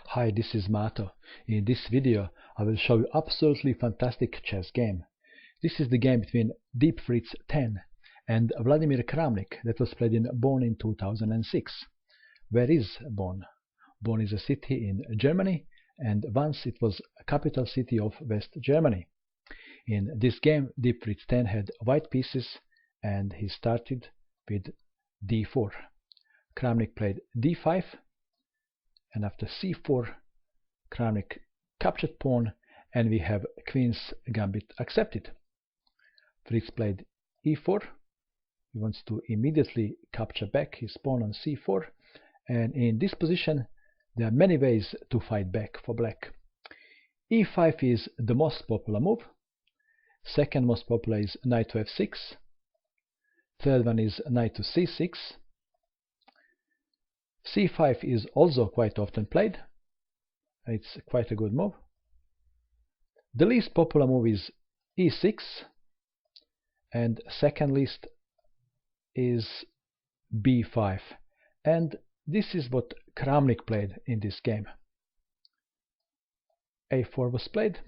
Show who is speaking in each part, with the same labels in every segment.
Speaker 1: Hi, this is Mato. In this video I will show you absolutely fantastic chess game. This is the game between Deep Fritz 10 and Vladimir Kramnik that was played in Bonn in 2006. Where is Bonn? Bonn is a city in Germany, and once it was a capital city of West Germany. In this game Deep Fritz 10 had white pieces and he started with d4. Kramnik played d5, and after c4 Kramnik captured pawn, and we have queen's gambit accepted. Fritz played e4. He wants to immediately capture back his pawn on c4, and in this position there are many ways to fight back for black. e5 is the most popular move. Second most popular is knight to f6. Third one is knight to c6. c5 is also quite often played. It's quite a good move. The least popular move is e6, and second least is b5, and this is what Kramnik played in this game. a4 was played.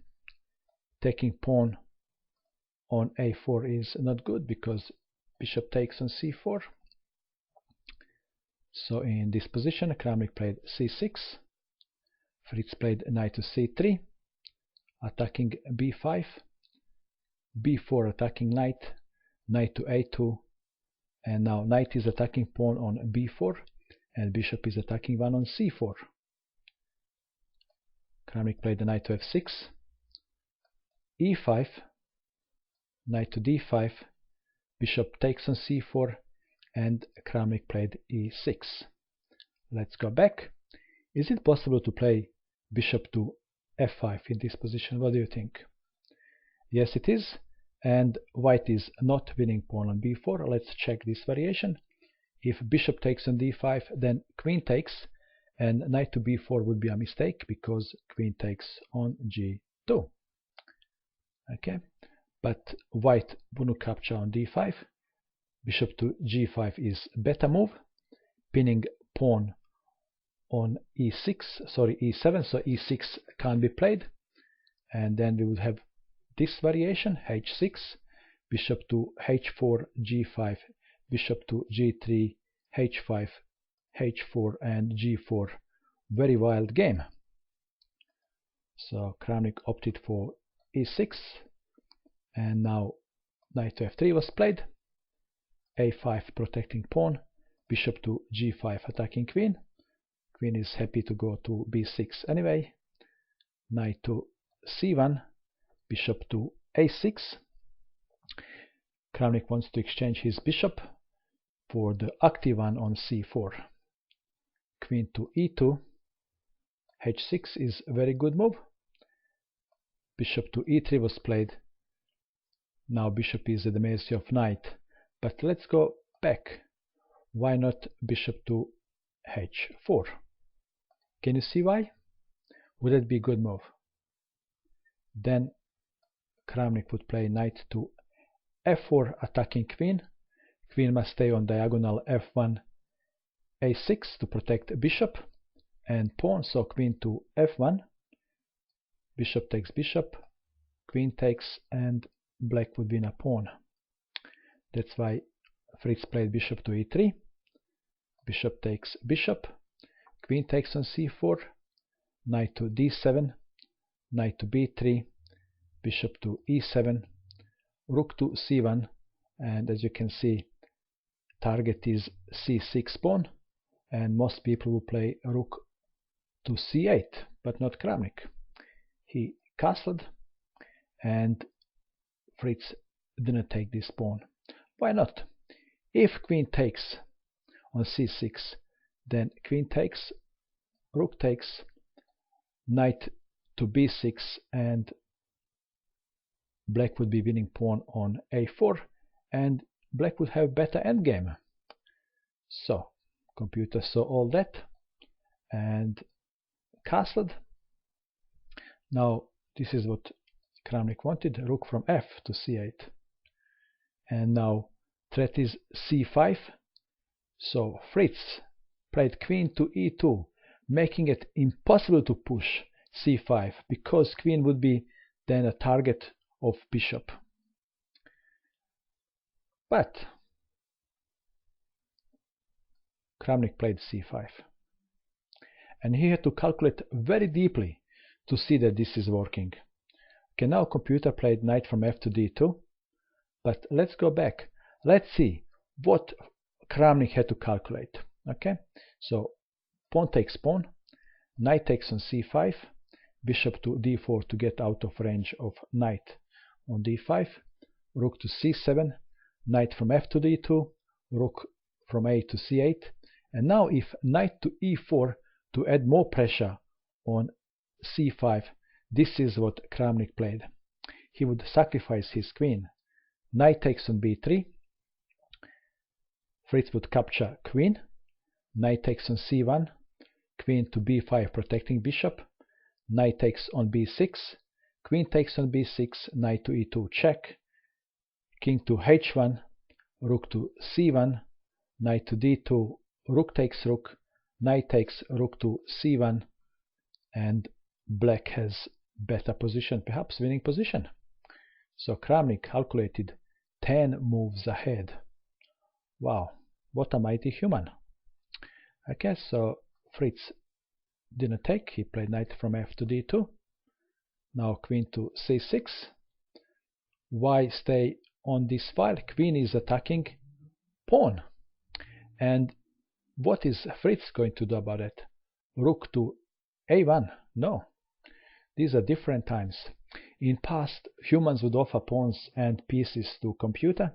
Speaker 1: Taking pawn on a4 is not good because bishop takes on c4. So in this position Kramnik played c6. Fritz played knight to c3, attacking b5, b4 attacking knight, knight to a2, and now knight is attacking pawn on b4, and bishop is attacking one on c4. Kramnik played the knight to f6, e5, knight to d5, bishop takes on c4, and Kramnik played e6. Let's go back. Is it possible to play bishop to f5 in this position? What do you think? Yes, it is, and white is not winning pawn on b4. Let's check this variation. If bishop takes on d5, then queen takes, and knight to b4 would be a mistake because queen takes on g2. Okay, but white wouldn't capture on d5. Bishop to g5 is better move, pinning pawn on e7, so e6 can't be played, and then we would have this variation, h6, bishop to h4, g5, bishop to g3, h5, h4, and g4. Very wild game. So Kramnik opted for e6, and now knight to f3 was played, a5 protecting pawn, bishop to g5 attacking queen. Queen is happy to go to b6 anyway. Knight to c1, bishop to a6. Kramnik wants to exchange his bishop for the active one on c4. Queen to e2, h6 is a very good move. Bishop to e3 was played. Now bishop is at the mercy of knight, but let's go back. Why not bishop to h4? Can you see why? Would that be a good move? Then Kramnik would play knight to f4 attacking queen. Queen must stay on diagonal f1, a6 to protect bishop and pawn, so queen to f1, bishop takes bishop, queen takes, and black would win a pawn. That's why Fritz played bishop to e3, bishop takes bishop, queen takes on c4, knight to d7, knight to b3, bishop to e7, rook to c1, and as you can see, target is c6 pawn, and most people will play rook to c8, but not Kramnik. He castled, and Fritz didn't take this pawn. Why not? If queen takes on c6, then queen takes, rook takes, knight to b6, and black would be winning pawn on a4, and black would have better endgame. So computer saw all that and castled. Now this is what Kramnik wanted, rook from f to c8, and now threat is c5. So Fritz played queen to e2, making it impossible to push c5 because queen would be then a target of bishop. But Kramnik played c5, and he had to calculate very deeply to see that this is working. Okay, now computer played knight from f to d2, but let's go back. Let's see what Kramnik had to calculate. Okay, so pawn takes pawn, knight takes on c5, bishop to d4 to get out of range of knight on d5, rook to c7, knight from f to d2, rook from a to c8, and now if knight to e4 to add more pressure on c5, this is what Kramnik played. He would sacrifice his queen. Knight takes on b3, Fritz would capture queen, knight takes on c1, queen to b5 protecting bishop, knight takes on b6, queen takes on b6, knight to e2 check, king to h1, rook to c1, knight to d2, rook takes rook, knight takes rook to c1, and black has better position, perhaps winning position. So Kramnik calculated 10 moves ahead. Wow, what a mighty human. Okay, so Fritz didn't take, he played knight from f to d2. Now queen to c6. Why stay on this file? Queen is attacking pawn. And what is Fritz going to do about it? Rook to a1? No. These are different times. In past, humans would offer pawns and pieces to computer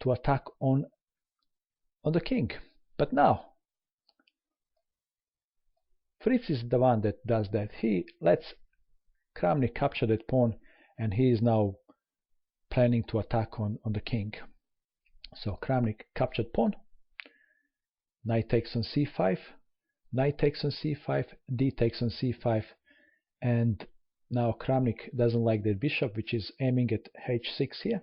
Speaker 1: to attack on the king. But now, Fritz is the one that does that. He lets Kramnik capture that pawn, and he is now planning to attack on the king. So Kramnik captured pawn, knight takes on c5, knight takes on c5, d takes on c5, and now Kramnik doesn't like that bishop, which is aiming at h6 here.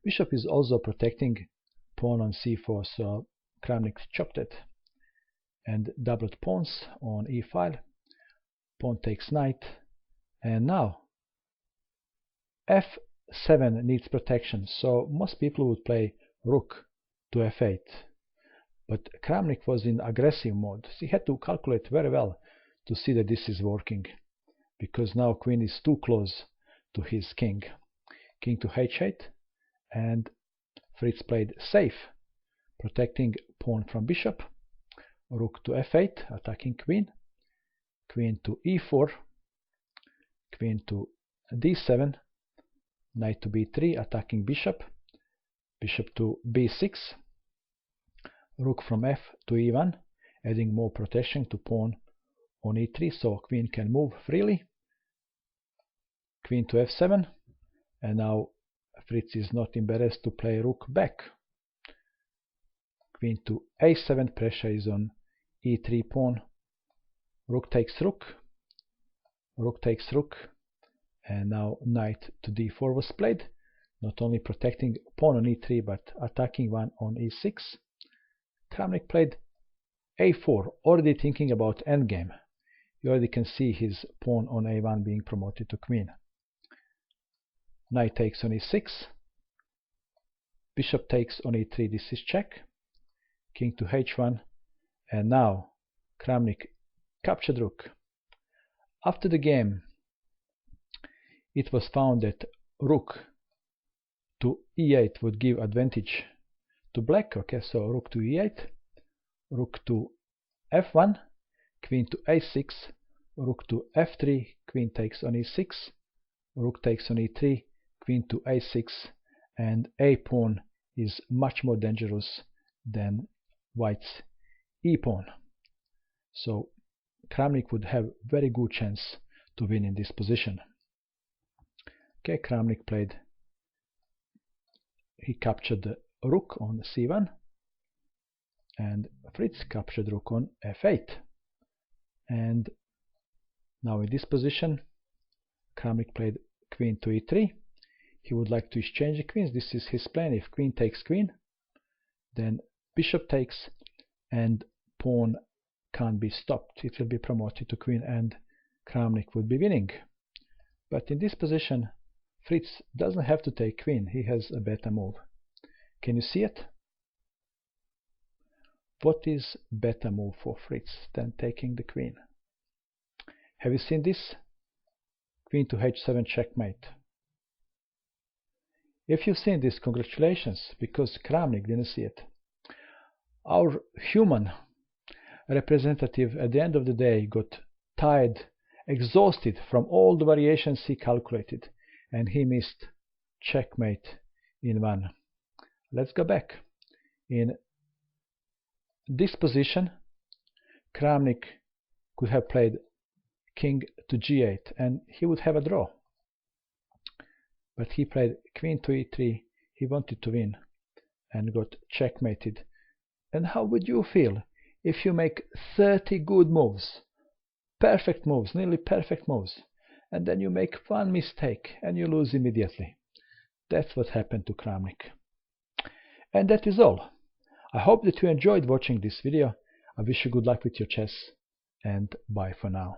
Speaker 1: Bishop is also protecting pawn on c4, so Kramnik chopped it and doubled pawns on e file. Pawn takes knight, and now f7 needs protection, so most people would play rook to f8. But Kramnik was in aggressive mode. He had to calculate very well to see that this is working, because now queen is too close to his king. King to h8, and Fritz played safe, protecting pawn from bishop. Rook to f8, attacking queen. Queen to e4, queen to d7, knight to b3, attacking bishop. Bishop to b6, rook from f to e1, adding more protection to pawn on e3, so queen can move freely. Queen to f7, and now Fritz is not embarrassed to play rook back. Queen to a7, pressure is on e3 pawn. Rook takes rook, rook takes rook, and now knight to d4 was played, not only protecting pawn on e3 but attacking one on e6. Kramnik played a4, already thinking about endgame. You already can see his pawn on a1 being promoted to queen. Knight takes on e6, bishop takes on e3, this is check. King to h1, and now Kramnik captured rook. After the game, it was found that rook to e8 would give advantage to black. Okay, so rook to e8, rook to f1, queen to a6, rook to f3, queen takes on e6, rook takes on e3, queen to a6, and a pawn is much more dangerous than white's e pawn. So Kramnik would have very good chance to win in this position. Okay, Kramnik played, he captured the rook on c1, and Fritz captured rook on f8. And now in this position, Kramnik played queen to e3. He would like to exchange the queens. This is his plan. If queen takes queen, then bishop takes, and pawn can't be stopped. It will be promoted to queen and Kramnik would be winning. But in this position, Fritz doesn't have to take queen. He has a better move. Can you see it? What is better move for Fritz than taking the queen? Have you seen this? Queen to h7 checkmate. If you've seen this, congratulations, because Kramnik didn't see it. Our human representative at the end of the day got tired, exhausted from all the variations he calculated, and he missed checkmate in one. Let's go back. In this position, Kramnik could have played king to g8 and he would have a draw. But he played queen to e3. He wanted to win and got checkmated. And how would you feel if you make 30 good moves, perfect moves, nearly perfect moves, and then you make one mistake and you lose immediately? That's what happened to Kramnik. And that is all. I hope that you enjoyed watching this video. I wish you good luck with your chess, and bye for now.